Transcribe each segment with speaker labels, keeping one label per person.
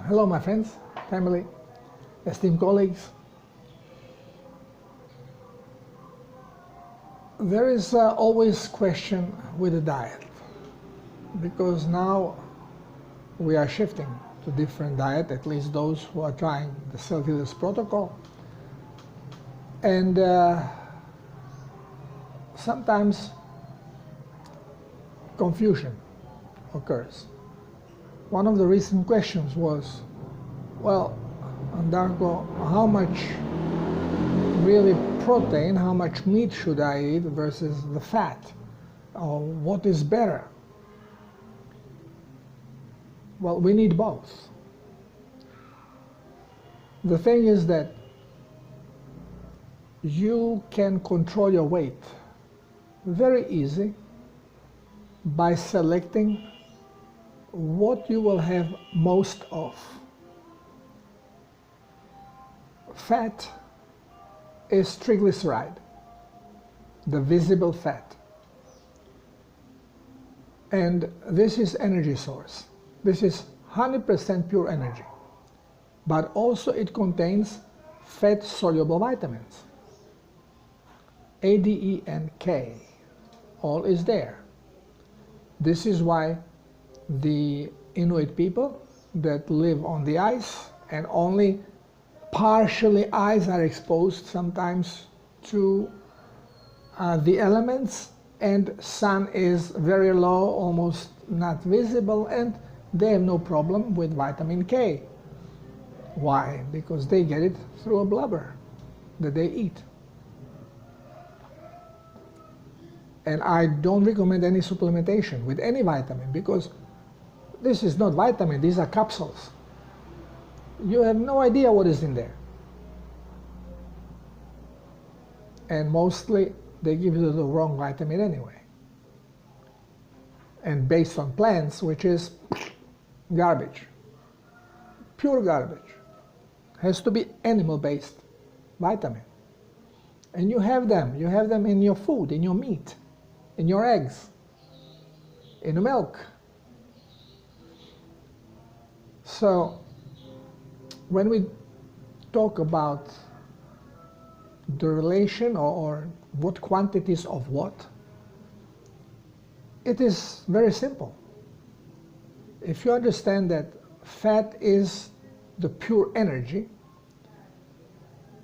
Speaker 1: Hello, my friends, family, esteemed colleagues. There is always question with the diet because now we are shifting to different diet, at least those who are trying the Self-Healers protocol. And sometimes confusion occurs. One of the recent questions was, well, Darko, how much really protein, how much meat should I eat versus the fat? Or what is better? Well, we need both. The thing is that you can control your weight very easy by selecting what you will have most of. Fat is triglyceride, the visible fat. And this is energy source. This is 100% pure energy. But also it contains fat-soluble vitamins. A, D, E, and K. All is there. This is why the Inuit people that live on the ice and only partially ice are exposed sometimes to the elements, and sun is very low, almost not visible, and they have no problem with vitamin K. Why? Because they get it through a blubber that they eat. And I don't recommend any supplementation with any vitamin because this is not vitamin, these are capsules. You have no idea what is in there. And mostly they give you the wrong vitamin anyway. And based on plants, which is garbage, pure garbage. Has to be animal-based vitamin. And you have them in your food, in your meat, in your eggs, in the milk. So when we talk about the relation or what quantities of what, it is very simple. If you understand that fat is the pure energy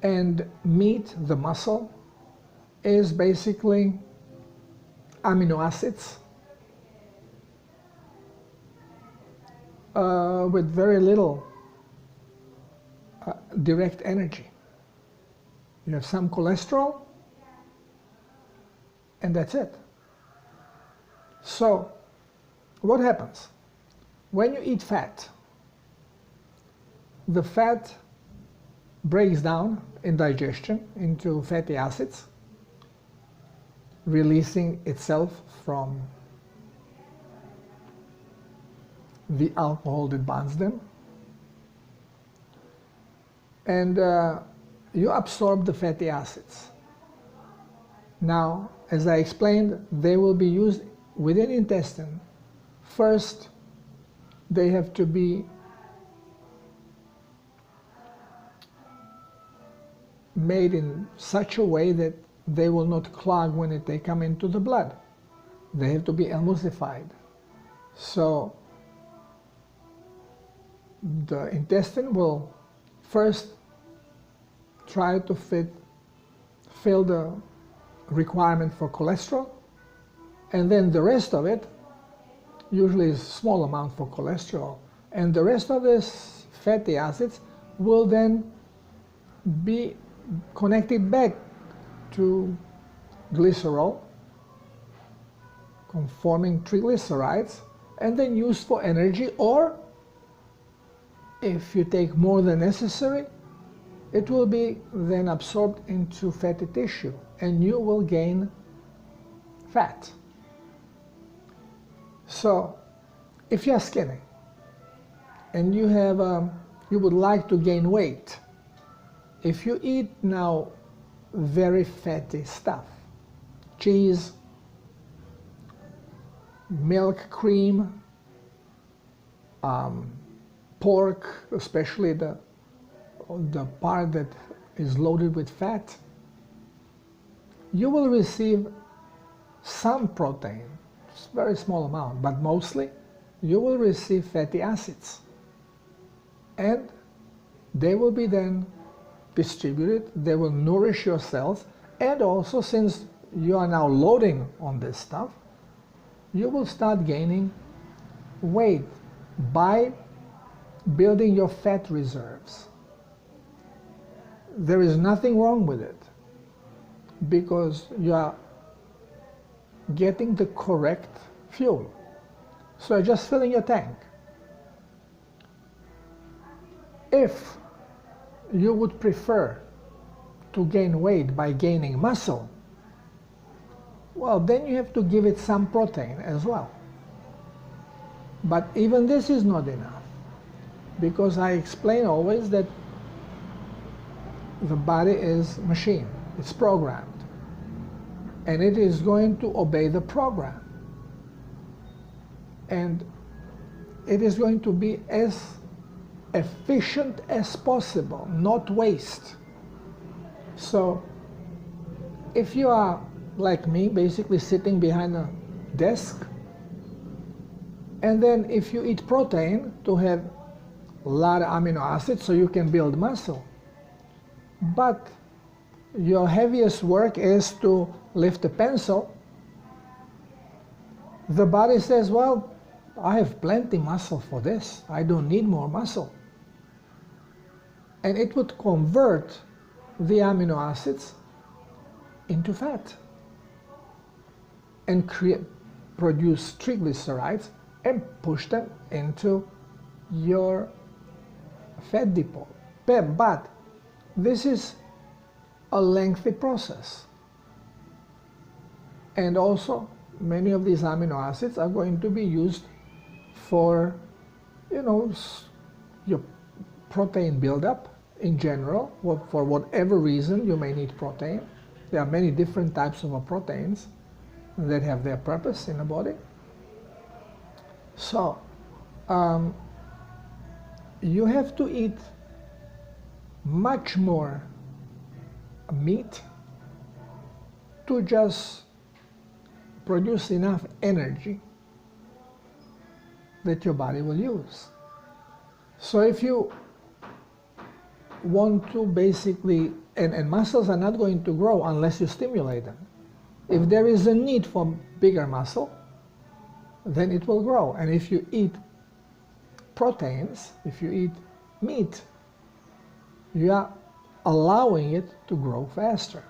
Speaker 1: and meat, the muscle, is basically amino acids with very little direct energy. You have some cholesterol, and that's it. So, what happens? When you eat fat, the fat breaks down in digestion into fatty acids, releasing itself from the alcohol that binds them. And you absorb the fatty acids. Now, as I explained, they will be used within the intestine. First, they have to be made in such a way that they will not clog when they come into the blood. They have to be emulsified. So the intestine will first try to fill the requirement for cholesterol, and then the rest of it, usually is a small amount for cholesterol, and the rest of this fatty acids will then be connected back to glycerol, conforming triglycerides, and then used for energy, or if you take more than necessary, it will be then absorbed into fatty tissue, and you will gain fat. So, if you are skinny and you would like to gain weight, if you eat now very fatty stuff, cheese, milk, cream, pork, especially the part that is loaded with fat, you will receive some protein, it's a very small amount, but mostly you will receive fatty acids. And they will be then distributed, they will nourish your cells, and also since you are now loading on this stuff, you will start gaining weight by building your fat reserves. There is nothing wrong with it because you are getting the correct fuel. So you're just filling your tank. If you would prefer to gain weight by gaining muscle, well, then you have to give it some protein as well. But even this is not enough, because I explain always that the body is a machine, it's programmed, and it is going to obey the program. And it is going to be as efficient as possible, not waste. So if you are like me, basically sitting behind a desk, and then if you eat protein to have a lot of amino acids so you can build muscle, but your heaviest work is to lift a pencil, the body says, well, I have plenty muscle for this, I don't need more muscle. And it would convert the amino acids into fat and produce triglycerides and push them into your fat depot. But this is a lengthy process. And also, many of these amino acids are going to be used for, your protein buildup in general. For whatever reason you may need protein. There are many different types of proteins that have their purpose in the body. So, you have to eat much more meat to just produce enough energy that your body will use. So if you want to basically, and muscles are not going to grow unless you stimulate them. If there is a need for bigger muscle, then it will grow. And if you eat proteins, if you eat meat, you are allowing it to grow faster.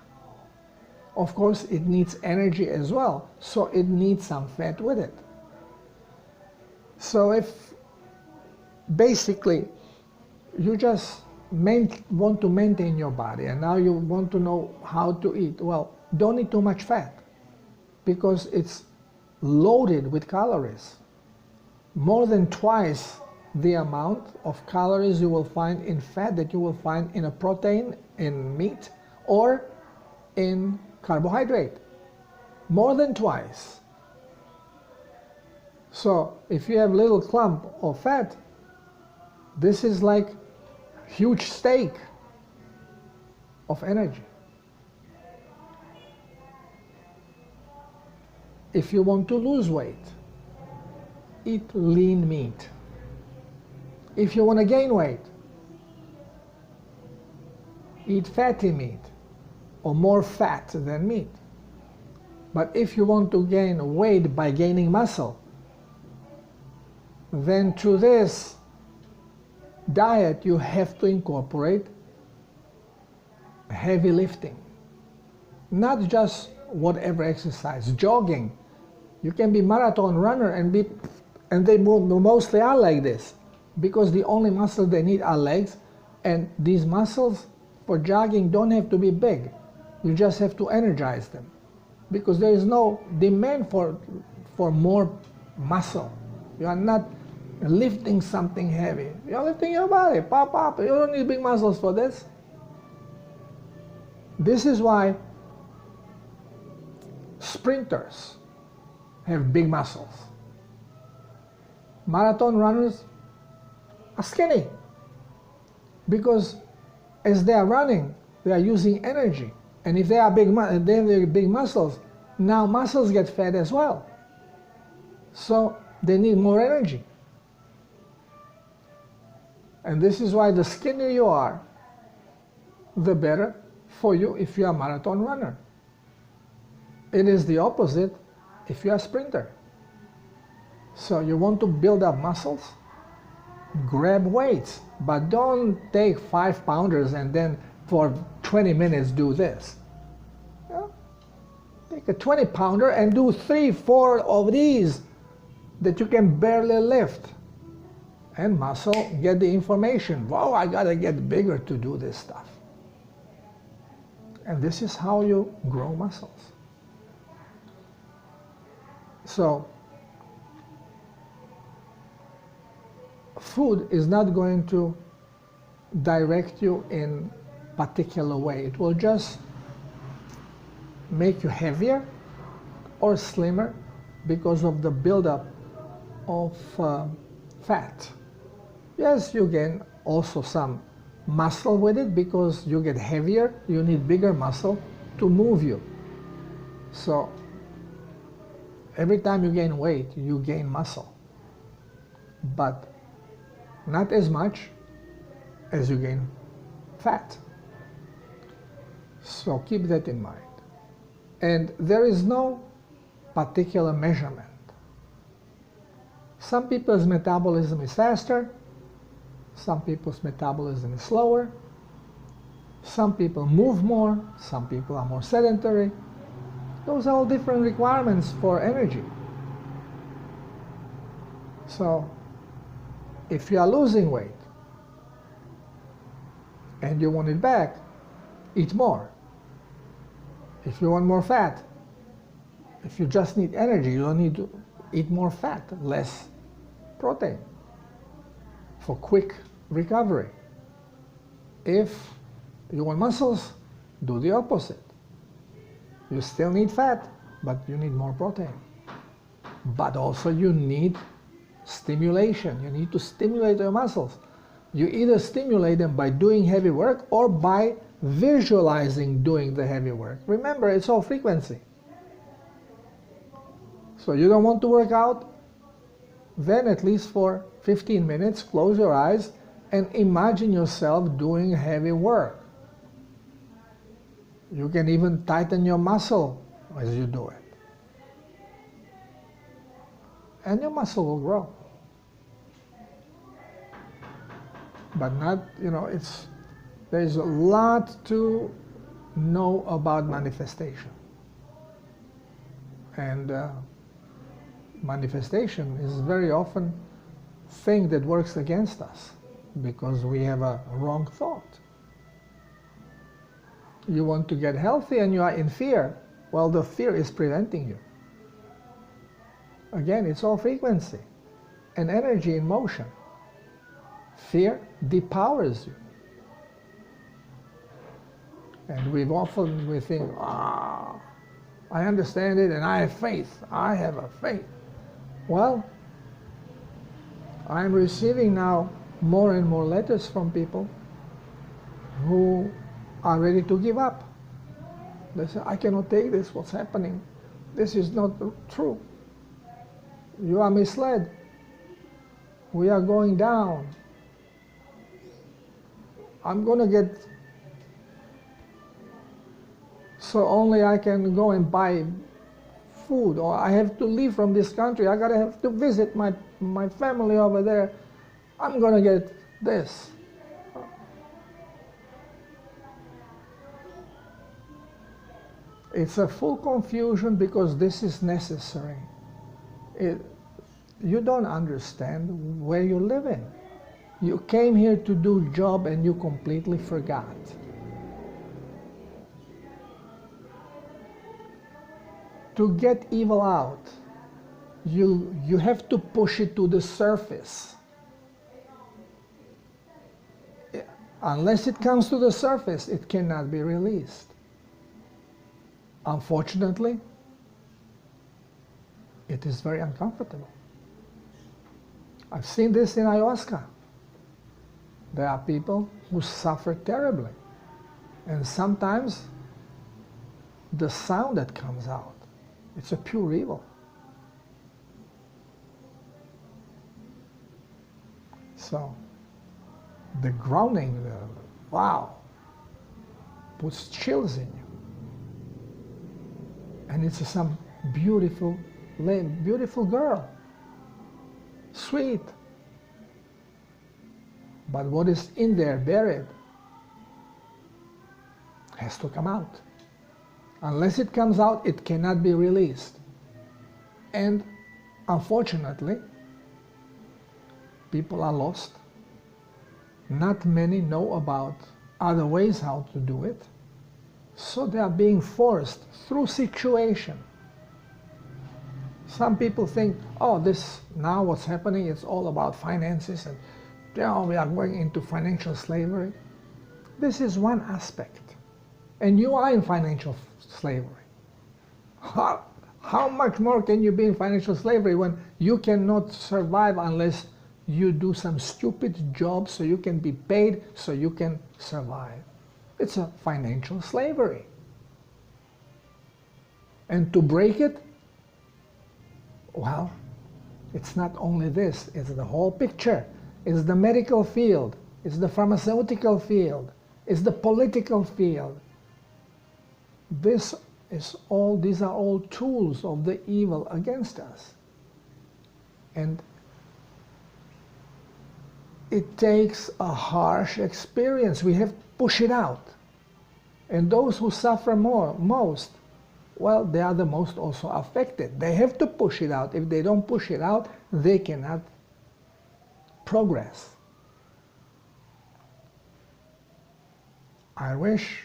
Speaker 1: Of course, it needs energy as well, so it needs some fat with it. So if basically you just want to maintain your body and now you want to know how to eat, well, don't eat too much fat because it's loaded with calories. More than twice the amount of calories you will find in fat that you will find in a protein, in meat, or in carbohydrate. More than twice. So if you have a little clump of fat, this is like huge steak of energy. If you want to lose weight, eat lean meat. If you want to gain weight, eat fatty meat or more fat than meat. But if you want to gain weight by gaining muscle, then to this diet you have to incorporate heavy lifting. Not just whatever exercise, jogging. You can be marathon runner and they mostly are like this because the only muscle they need are legs, and these muscles for jogging don't have to be big. You just have to energize them because there is no demand for more muscle. You are not lifting something heavy. You are lifting your body, pop up. You don't need big muscles for this. This is why sprinters have big muscles. Marathon runners are skinny because as they are running, they are using energy. And if they are they have big muscles, now muscles get fat as well. So they need more energy. And this is why the skinnier you are, the better for you if you are a marathon runner. It is the opposite if you are a sprinter. So you want to build up muscles, grab weights, but don't take 5-pounders and then for 20 minutes do this. Take a 20-pounder and do 3-4 of these that you can barely lift. And muscle get the information. Wow, I gotta get bigger to do this stuff. And this is how you grow muscles. So food is not going to direct you in a particular way. It will just make you heavier or slimmer because of the buildup of fat. Yes, you gain also some muscle with it because you get heavier, you need bigger muscle to move you. So every time you gain weight, you gain muscle, but not as much as you gain fat. So keep that in mind. And there is no particular measurement. Some people's metabolism is faster, some people's metabolism is slower, some people move more, some people are more sedentary. Those are all different requirements for energy. So if you are losing weight and you want it back, eat more. If you want more fat, if you just need energy, you don't need to eat more fat, less protein for quick recovery. If you want muscles, do the opposite. You still need fat, but you need more protein. But also you need stimulation. You need to stimulate your muscles. You either stimulate them by doing heavy work or by visualizing doing the heavy work. Remember, it's all frequency. So you don't want to work out? Then at least for 15 minutes, close your eyes and imagine yourself doing heavy work. You can even tighten your muscle as you do it. And your muscle will grow. But not, there's a lot to know about manifestation. And manifestation is very often a thing that works against us because we have a wrong thought. You want to get healthy and you are in fear. Well, the fear is preventing you. Again, it's all frequency and energy in motion. Fear depowers you. And we think, I understand it and I have faith. I have a faith. Well, I'm receiving now more and more letters from people who are ready to give up. They say, I cannot take this, what's happening. This is not true. You are misled. We are going down. I'm going to get, so only I can go and buy food, or I have to leave from this country. I gotta have to visit my family over there. I'm going to get this. It's a full confusion because this is necessary. You don't understand where you're living. You came here to do job and you completely forgot. To get evil out, you have to push it to the surface. Unless it comes to the surface, it cannot be released. Unfortunately, it is very uncomfortable. I've seen this in ayahuasca. There are people who suffer terribly. And sometimes the sound that comes out, it's a pure evil. So the groaning, wow, puts chills in you. And it's some beautiful girl, sweet. But what is in there buried has to come out. Unless it comes out, it cannot be released. And unfortunately, people are lost. Not many know about other ways how to do it. So they are being forced through situation. Some people think, oh, this now what's happening is all about finances and now we are going into financial slavery. This is one aspect. And you are in financial slavery. How much more can you be in financial slavery when you cannot survive unless you do some stupid job so you can be paid so you can survive? It's a financial slavery. And to break it, well, it's not only this, it's the whole picture. It's the medical field, it's the pharmaceutical field, it's the political field. These are all tools of the evil against us. And it takes a harsh experience. We have to push it out. And those who suffer most, well, they are the most also affected. They have to push it out. If they don't push it out, they cannot progress. I wish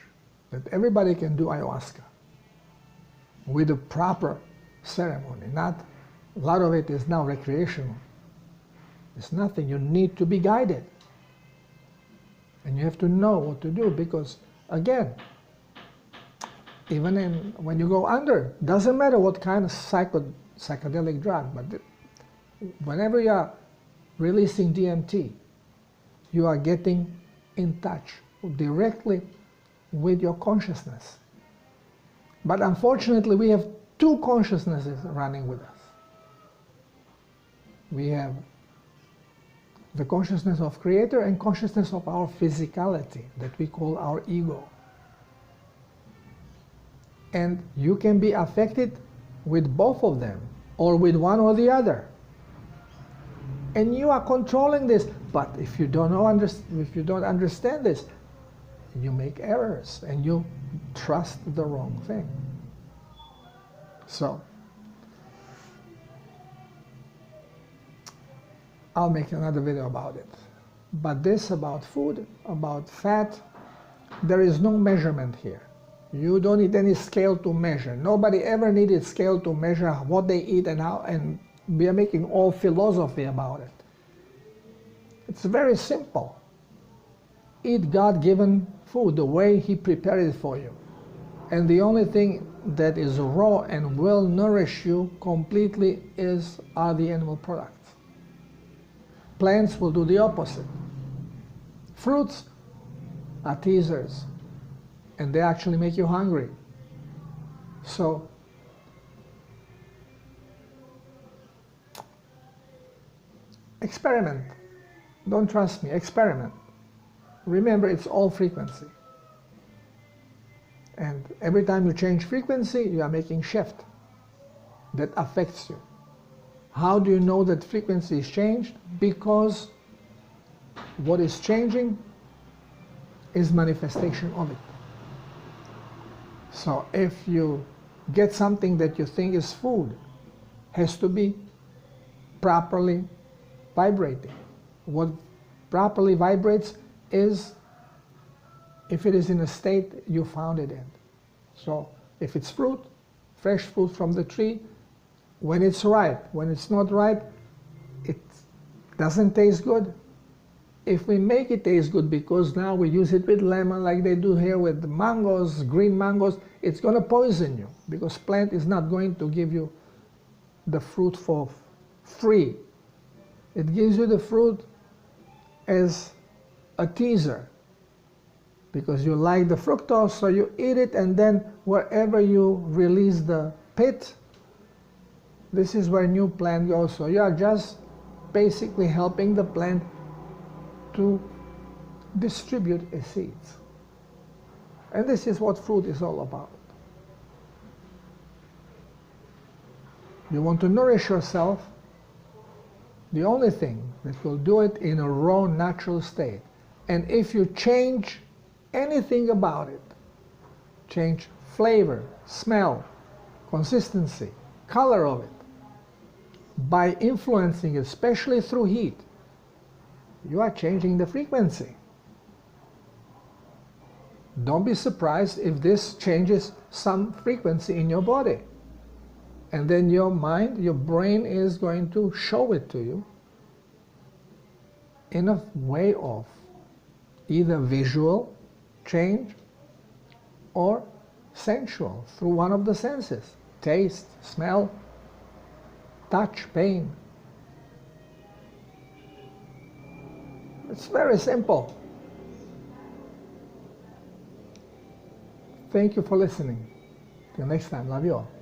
Speaker 1: that everybody can do ayahuasca with a proper ceremony. Not a lot of it is now recreational. It's nothing. You need to be guided. And you have to know what to do because, again, even when you go under, doesn't matter what kind of psychedelic drug, but whenever you are releasing DMT, you are getting in touch directly with your consciousness. But unfortunately, we have two consciousnesses running with us. We have the consciousness of Creator and consciousness of our physicality that we call our ego. And you can be affected with both of them or with one or the other. And you are controlling this. But if you don't understand this, you make errors and you trust the wrong thing. So, I'll make another video about it. But this about food, about fat, there is no measurement here. You don't need any scale to measure. Nobody ever needed scale to measure what they eat and how, and we are making all philosophy about it. It's very simple. Eat God-given food the way He prepared it for you. And the only thing that is raw and will nourish you completely are the animal products. Plants will do the opposite. Fruits are teasers, and they actually make you hungry. So, experiment. Don't trust me, experiment. Remember, it's all frequency. And every time you change frequency, you are making shift that affects you. How do you know that frequency is changed? Because what is changing is manifestation of it. So if you get something that you think is food, has to be properly vibrating. What properly vibrates is if it is in a state you found it in. So if it's fruit, fresh fruit from the tree, when it's ripe, when it's not ripe, it doesn't taste good. If we make it taste good because now we use it with lemon like they do here with the mangoes, green mangoes, it's going to poison you because plant is not going to give you the fruit for free. It gives you the fruit as a teaser because you like the fructose, so you eat it, and then wherever you release the pit, this is where new plant goes. So you are just basically helping the plant to distribute its seeds. And this is what fruit is all about. You want to nourish yourself. The only thing that will do it in a raw, natural state. And if you change anything about it, change flavor, smell, consistency, color of it, by influencing it, especially through heat, you are changing the frequency. Don't be surprised if this changes some frequency in your body. And then your mind, your brain is going to show it to you in a way of either visual change or sensual through one of the senses. Taste, smell, touch, pain. It's very simple. Thank you for listening. Till next time, love you all.